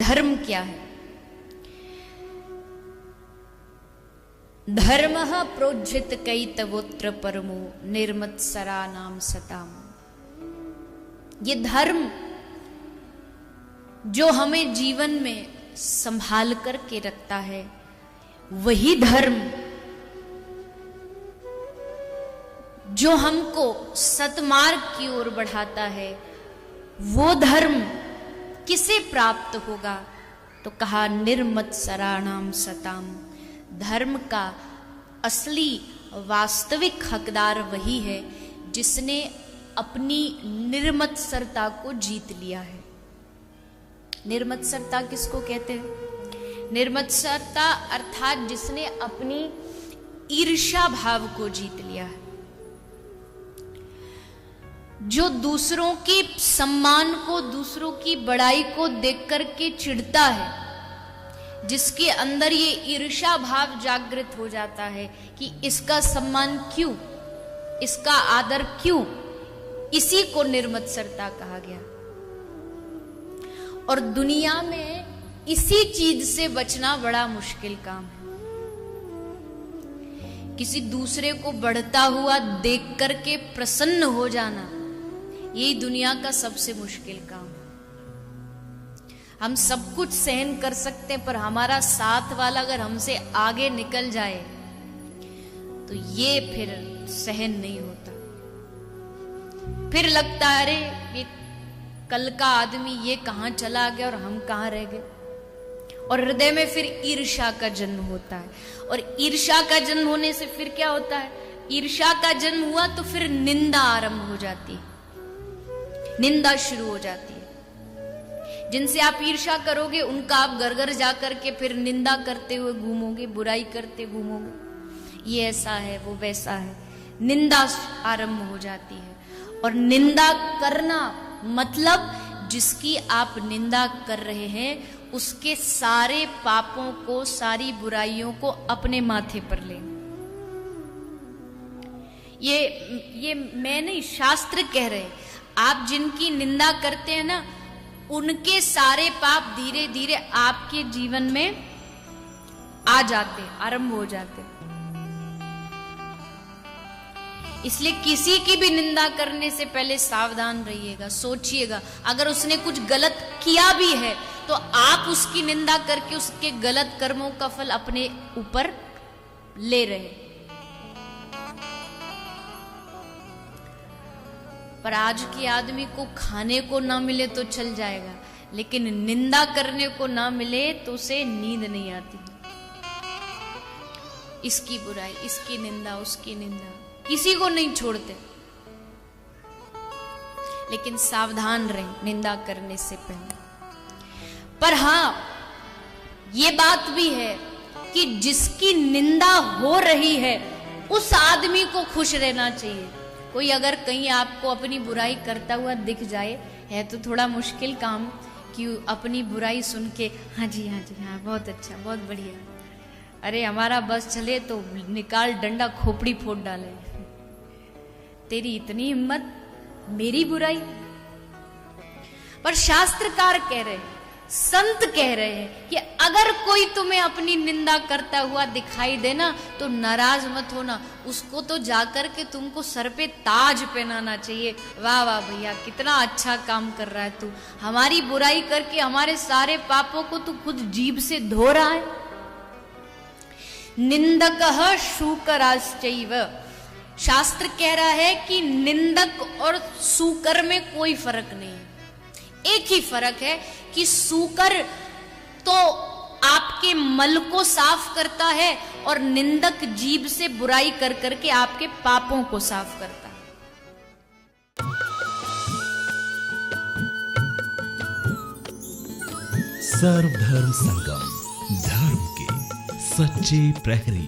धर्म क्या है। धर्मः प्रोज्झित कैतवोत्र परमो निर्मत्सराणां सताम। ये धर्म जो हमें जीवन में संभाल करके रखता है, वही धर्म जो हमको सतमार्ग की ओर बढ़ाता है, वो धर्म किसे प्राप्त होगा? तो कहा निर्मत्सराणां सताम। धर्म का असली वास्तविक हकदार वही है जिसने अपनी निर्मत्सरता को जीत लिया है। निर्मत्सरता किसको कहते हैं? निर्मत्सरता अर्थात जिसने अपनी ईर्ष्या भाव को जीत लिया है, जो दूसरों के सम्मान को, दूसरों की बड़ाई को देख करके चिढ़ता है, जिसके अंदर ये ईर्ष्या भाव जागृत हो जाता है कि इसका सम्मान क्यों, इसका आदर क्यों, इसी को निर्मत्सरता कहा गया। और दुनिया में इसी चीज से बचना बड़ा मुश्किल काम है। किसी दूसरे को बढ़ता हुआ देख करके प्रसन्न हो जाना, यही दुनिया का सबसे मुश्किल काम है। हम सब कुछ सहन कर सकते हैं, पर हमारा साथ वाला अगर हमसे आगे निकल जाए तो ये फिर सहन नहीं होता। फिर लगता है अरे ये कल का आदमी ये कहां चला गया और हम कहां रह गए। और हृदय में फिर ईर्ष्या का जन्म होता है, और ईर्ष्या का जन्म होने से फिर क्या होता है? ईर्ष्या का जन्म हुआ तो फिर निंदा आरंभ हो जाती है, निंदा शुरू हो जाती है। जिनसे आप ईर्ष्या करोगे उनका आप घर घर जाकर के फिर निंदा करते हुए घूमोगे, बुराई करते घूमोगे, ये ऐसा है वो वैसा है, निंदा आरंभ हो जाती है। और निंदा करना मतलब जिसकी आप निंदा कर रहे हैं उसके सारे पापों को, सारी बुराइयों को अपने माथे पर ले। ये मैं नहीं, शास्त्र कह रहे हैं। आप जिनकी निंदा करते हैं ना, उनके सारे पाप धीरे धीरे आपके जीवन में आ जाते, आरंभ हो जाते। इसलिए किसी की भी निंदा करने से पहले सावधान रहिएगा, सोचिएगा। अगर उसने कुछ गलत किया भी है तो आप उसकी निंदा करके उसके गलत कर्मों का फल अपने ऊपर ले रहे। पर आज के आदमी को खाने को ना मिले तो चल जाएगा, लेकिन निंदा करने को ना मिले तो उसे नींद नहीं आती। इसकी बुराई, इसकी निंदा, उसकी निंदा, किसी को नहीं छोड़ते। लेकिन सावधान रहें निंदा करने से पहले। पर हां, ये बात भी है कि जिसकी निंदा हो रही है उस आदमी को खुश रहना चाहिए। कोई अगर कहीं आपको अपनी बुराई करता हुआ दिख जाए, है तो थोड़ा मुश्किल काम कि अपनी बुराई सुन के हाँ जी हाँ जी हाँ बहुत अच्छा बहुत बढ़िया, अरे हमारा बस चले तो निकाल डंडा खोपड़ी फोड़ डाले, तेरी इतनी हिम्मत मेरी बुराई। पर शास्त्रकार कह रहे हैं, संत कह रहे हैं कि अगर कोई तुम्हें अपनी निंदा करता हुआ दिखाई देना तो नाराज मत होना, उसको तो जाकर के तुमको सर पे ताज पहनाना चाहिए। वाह वाह भैया, कितना अच्छा काम कर रहा है तू, हमारी बुराई करके हमारे सारे पापों को तू खुद जीभ से धो रहा है। निंदकः शूकराश्चैव, शास्त्र कह रहा है कि निंदक और सूकर में कोई फर्क नहीं है। एक ही फर्क है कि सूकर तो आपके मल को साफ करता है और निंदक जीभ से बुराई कर करके आपके पापों को साफ करता है। सर्वधर्म संगम, धर्म के सच्चे प्रहरी।